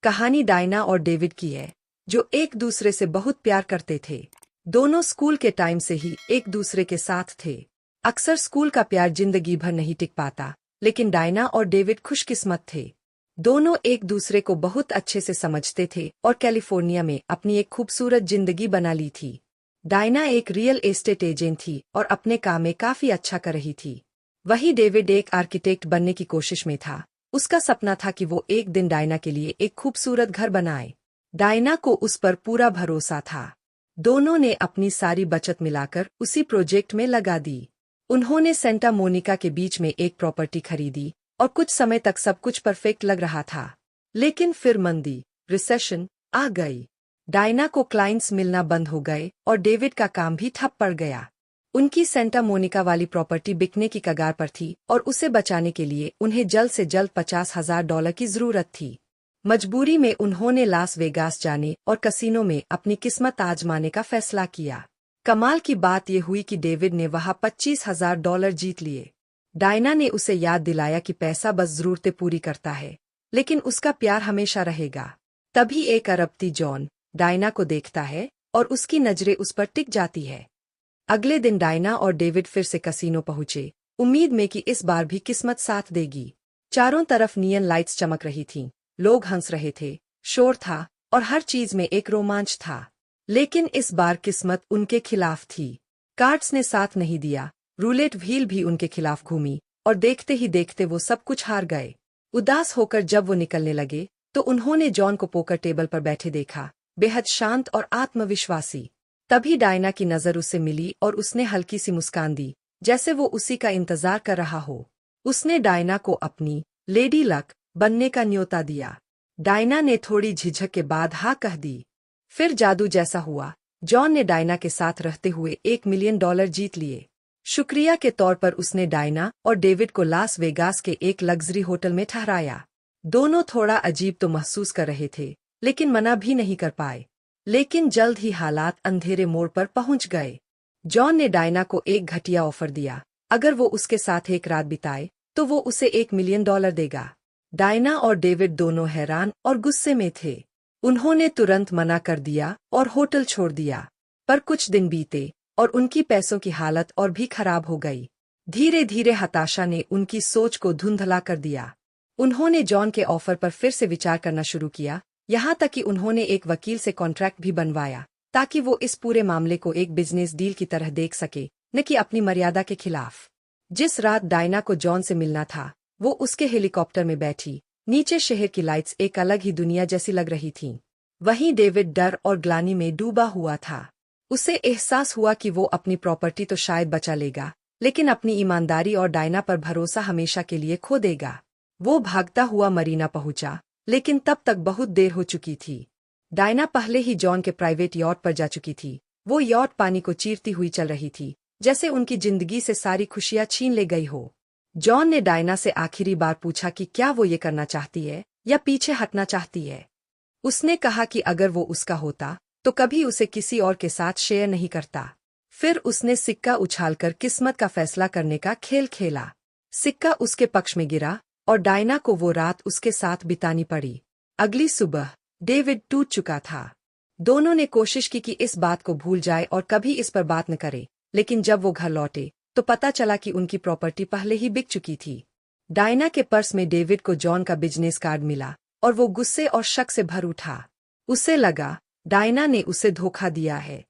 कहानी डायना और डेविड की है, जो एक दूसरे से बहुत प्यार करते थे। दोनों स्कूल के टाइम से ही एक दूसरे के साथ थे। अक्सर स्कूल का प्यार जिंदगी भर नहीं टिक पाता, लेकिन डायना और डेविड खुशकिस्मत थे। दोनों एक दूसरे को बहुत अच्छे से समझते थे और कैलिफोर्निया में अपनी एक खूबसूरत जिंदगी बना ली थी। डायना एक रियल एस्टेट एजेंट थी और अपने काम में काफी अच्छा कर रही थी। वही डेविड एक आर्किटेक्ट बनने की कोशिश में था। उसका सपना था कि वो एक दिन डायना के लिए एक खूबसूरत घर बनाए। डायना को उस पर पूरा भरोसा था। दोनों ने अपनी सारी बचत मिलाकर उसी प्रोजेक्ट में लगा दी। उन्होंने सेंटा मोनिका के बीच में एक प्रॉपर्टी खरीदी और कुछ समय तक सब कुछ परफेक्ट लग रहा था। लेकिन फिर मंदी, रिसेशन आ गई। डायना को क्लाइंट्स मिलना बंद हो गए और डेविड का काम भी ठप पड़ गया। उनकी सेंटा मोनिका वाली प्रॉपर्टी बिकने की कगार पर थी और उसे बचाने के लिए उन्हें जल्द से जल्द $50,000 की जरूरत थी। मजबूरी में उन्होंने लास वेगास जाने और कसिनो में अपनी किस्मत आजमाने का फैसला किया। कमाल की बात यह हुई कि डेविड ने वहां $25,000 जीत लिए। डायना ने उसे याद दिलाया कि पैसा बस जरूरतें पूरी करता है, लेकिन उसका प्यार हमेशा रहेगा। तभी एक अरबती जॉन डायना को देखता है और उसकी नजरें उस पर टिक जाती है। अगले दिन डायना और डेविड फिर से कसिनो पहुंचे, उम्मीद में कि इस बार भी किस्मत साथ देगी। चारों तरफ नियन लाइट्स चमक रही थीं, लोग हंस रहे थे, शोर था और हर चीज में एक रोमांच था। लेकिन इस बार किस्मत उनके खिलाफ थी। कार्ड्स ने साथ नहीं दिया, रूलेट व्हील भी उनके खिलाफ घूमी और देखते ही देखते वो सब कुछ हार गए। उदास होकर जब वो निकलने लगे तो उन्होंने जॉन को पोकर टेबल पर बैठे देखा, बेहद शांत और आत्मविश्वासी। तभी डायना की नजर उससे मिली और उसने हल्की सी मुस्कान दी, जैसे वो उसी का इंतजार कर रहा हो। उसने डायना को अपनी लेडी लक बनने का न्योता दिया। डायना ने थोड़ी झिझक के बाद हाँ कह दी। फिर जादू जैसा हुआ, जॉन ने डायना के साथ रहते हुए $1 मिलियन जीत लिए। शुक्रिया के तौर पर उसने डायना और डेविड को लास वेगास के एक लग्जरी होटल में ठहराया। दोनों थोड़ा अजीब तो महसूस कर रहे थे, लेकिन मना भी नहीं कर पाए। लेकिन जल्द ही हालात अंधेरे मोड़ पर पहुंच गए। जॉन ने डायना को एक घटिया ऑफर दिया, अगर वो उसके साथ एक रात बिताए तो वो उसे $1 मिलियन देगा। डायना और डेविड दोनों हैरान और गुस्से में थे। उन्होंने तुरंत मना कर दिया और होटल छोड़ दिया। पर कुछ दिन बीते और उनकी पैसों की हालत और भी खराब हो गई। धीरे धीरे हताशा ने उनकी सोच को धुंधला कर दिया। उन्होंने जॉन के ऑफर पर फिर से विचार करना शुरू किया, यहाँ तक कि उन्होंने एक वकील से कॉन्ट्रैक्ट भी बनवाया, ताकि वो इस पूरे मामले को एक बिजनेस डील की तरह देख सके, न कि अपनी मर्यादा के खिलाफ। जिस रात डायना को जॉन से मिलना था, वो उसके हेलीकॉप्टर में बैठी। नीचे शहर की लाइट्स एक अलग ही दुनिया जैसी लग रही थीं। वहीं डेविड डर और ग्लानि में डूबा हुआ था। उसे एहसास हुआ कि वो अपनी प्रॉपर्टी तो शायद बचा लेगा, लेकिन अपनी ईमानदारी और डायना पर भरोसा हमेशा के लिए खो देगा। वो भागता हुआ मरीना पहुंचा, लेकिन तब तक बहुत देर हो चुकी थी। डायना पहले ही जॉन के प्राइवेट यॉट पर जा चुकी थी। वो यॉट पानी को चीरती हुई चल रही थी, जैसे उनकी जिंदगी से सारी खुशियां छीन ले गई हो। जॉन ने डायना से आखिरी बार पूछा कि क्या वो ये करना चाहती है या पीछे हटना चाहती है। उसने कहा कि अगर वो उसका होता तो कभी उसे किसी और के साथ शेयर नहीं करता। फिर उसने सिक्का उछालकर किस्मत का फैसला करने का खेल खेला। सिक्का उसके पक्ष में गिरा और डायना को वो रात उसके साथ बितानी पड़ी। अगली सुबह डेविड टूट चुका था। दोनों ने कोशिश की कि इस बात को भूल जाए और कभी इस पर बात न करे, लेकिन जब वो घर लौटे तो पता चला कि उनकी प्रॉपर्टी पहले ही बिक चुकी थी। डायना के पर्स में डेविड को जॉन का बिजनेस कार्ड मिला और वो गुस्से और शक से भर उठा। उसे लगा डायना ने उसे धोखा दिया है।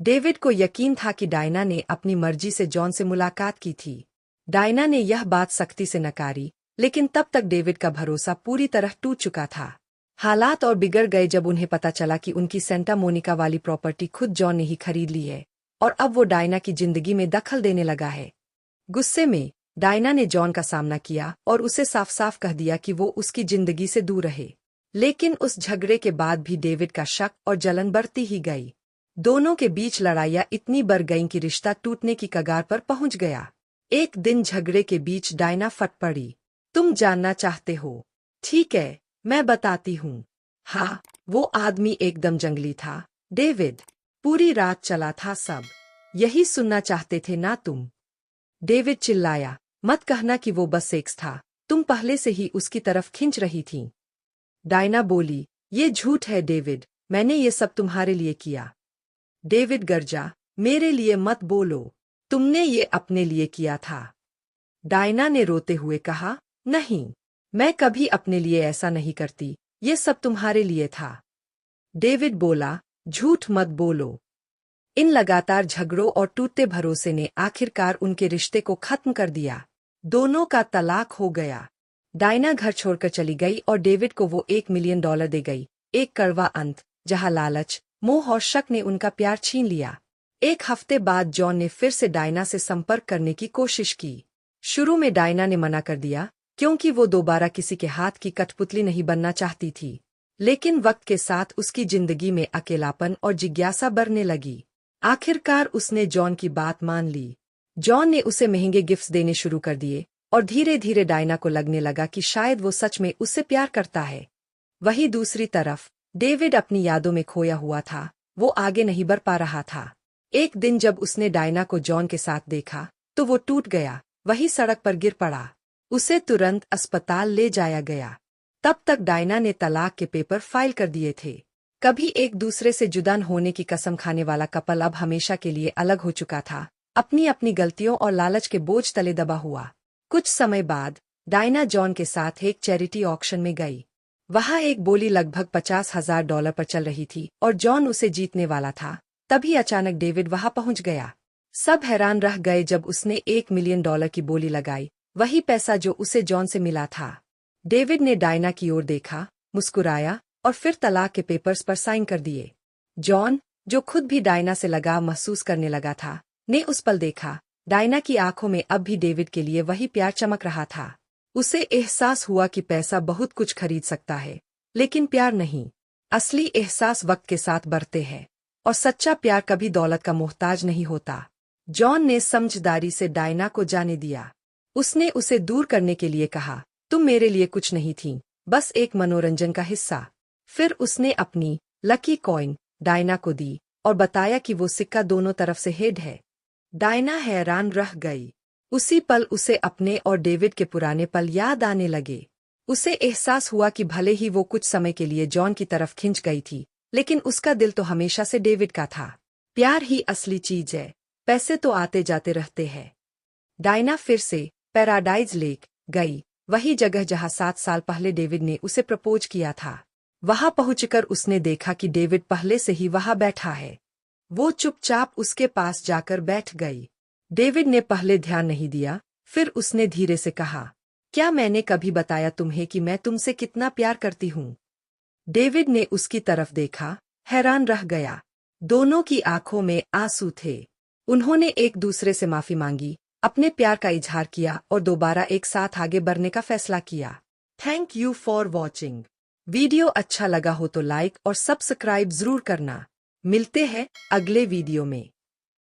डेविड को यकीन था कि डायना ने अपनी मर्जी से जॉन से मुलाकात की थी। डायना ने यह बात सख्ती से नकारी, लेकिन तब तक डेविड का भरोसा पूरी तरह टूट चुका था। हालात और बिगड़ गए जब उन्हें पता चला कि उनकी सेंटा मोनिका वाली प्रॉपर्टी खुद जॉन ने ही खरीद ली है और अब वो डायना की जिंदगी में दखल देने लगा है। गुस्से में डायना ने जॉन का सामना किया और उसे साफ साफ कह दिया कि वो उसकी जिंदगी से दूर रहे। लेकिन उस झगड़े के बाद भी डेविड का शक और जलन बढ़ती ही गई। दोनों के बीच लड़ाइयां इतनी बढ़ गईं कि रिश्ता टूटने की कगार पर पहुंच गया। एक दिन झगड़े के बीच डायना फट पड़ी। तुम जानना चाहते हो? ठीक है, मैं बताती हूँ। हाँ, वो आदमी एकदम जंगली था, डेविड। पूरी रात चला था, सब यही सुनना चाहते थे ना तुम? डेविड चिल्लाया, मत कहना कि वो बस सेक्स था, तुम पहले से ही उसकी तरफ खिंच रही थीं। डायना बोली, ये झूठ है डेविड, मैंने ये सब तुम्हारे लिए किया। डेविड गरजा, मेरे लिए मत बोलो, तुमने ये अपने लिए किया था। डायना ने रोते हुए कहा, नहीं, मैं कभी अपने लिए ऐसा नहीं करती, ये सब तुम्हारे लिए था। डेविड बोला, झूठ मत बोलो। इन लगातार झगड़ों और टूटते भरोसे ने आखिरकार उनके रिश्ते को खत्म कर दिया। दोनों का तलाक हो गया। डायना घर छोड़कर चली गई और डेविड को वो $1 मिलियन दे गई। एक कड़वा अंत, जहां लालच, मोह और शक ने उनका प्यार छीन लिया। एक हफ्ते बाद जॉन ने फिर से डायना से संपर्क करने की कोशिश की। शुरू में डायना ने मना कर दिया, क्योंकि वो दोबारा किसी के हाथ की कठपुतली नहीं बनना चाहती थी। लेकिन वक्त के साथ उसकी जिंदगी में अकेलापन और जिज्ञासा बढ़ने लगी। आखिरकार उसने जॉन की बात मान ली। जॉन ने उसे महंगे गिफ्ट्स देने शुरू कर दिए और धीरे धीरे डायना को लगने लगा कि शायद वो सच में उससे प्यार करता है। वहीं दूसरी तरफ डेविड अपनी यादों में खोया हुआ था। वो आगे नहीं बढ़ पा रहा था। एक दिन जब उसने डायना को जॉन के साथ देखा तो वो टूट गया, वही सड़क पर गिर पड़ा। उसे तुरंत अस्पताल ले जाया गया। तब तक डायना ने तलाक के पेपर फाइल कर दिए थे। कभी एक दूसरे से जुदा होने की कसम खाने वाला कपल अब हमेशा के लिए अलग हो चुका था, अपनी अपनी गलतियों और लालच के बोझ तले दबा हुआ। कुछ समय बाद डायना जॉन के साथ एक चैरिटी ऑक्शन में गई। वहां एक बोली लगभग $50,000 पर चल रही थी और जॉन उसे जीतने वाला था। तभी अचानक डेविड वहां पहुंच गया। सब हैरान रह गए जब उसने $1 मिलियन की बोली लगाई, वही पैसा जो उसे जॉन से मिला था। डेविड ने डायना की ओर देखा, मुस्कुराया और फिर तलाक के पेपर्स पर साइन कर दिए। जॉन, जो खुद भी डायना से लगाव महसूस करने लगा था, ने उस पल देखा। डायना की आंखों में अब भी डेविड के लिए वही प्यार चमक रहा था। उसे एहसास हुआ कि पैसा बहुत कुछ खरीद सकता है, लेकिन प्यार नहीं। असली एहसास वक्त के साथ बढ़ते हैं और सच्चा प्यार कभी दौलत का मोहताज नहीं होता। जॉन ने समझदारी से डायना को जाने दिया। उसने उसे दूर करने के लिए कहा, तुम मेरे लिए कुछ नहीं थी, बस एक मनोरंजन का हिस्सा। फिर उसने अपनी लकी कॉइन डायना को दी और बताया कि वो सिक्का दोनों तरफ से हेड है। डायना हैरान रह गई। उसी पल उसे अपने और डेविड के पुराने पल याद आने लगे। उसे एहसास हुआ कि भले ही वो कुछ समय के लिए जॉन की तरफ खिंच गई थी, लेकिन उसका दिल तो हमेशा से डेविड का था। प्यार ही असली चीज है, पैसे तो आते जाते रहते हैं। डायना फिर से पैराडाइज लेक गई, वही जगह जहां 7 साल पहले डेविड ने उसे प्रपोज किया था। वहां पहुंचकर उसने देखा कि डेविड पहले से ही वहां बैठा है। वो चुपचाप उसके पास जाकर बैठ गई। डेविड ने पहले ध्यान नहीं दिया, फिर उसने धीरे से कहा, क्या मैंने कभी बताया तुम्हें कि मैं तुमसे कितना प्यार करती हूँ? डेविड ने उसकी तरफ देखा, हैरान रह गया। दोनों की आंखों में आंसू थे। उन्होंने एक दूसरे से माफी मांगी, अपने प्यार का इजहार किया और दोबारा एक साथ आगे बढ़ने का फैसला किया। Thank you for watching. Video अच्छा लगा हो तो लाइक और सब्सक्राइब जरूर करना। मिलते हैं अगले वीडियो में।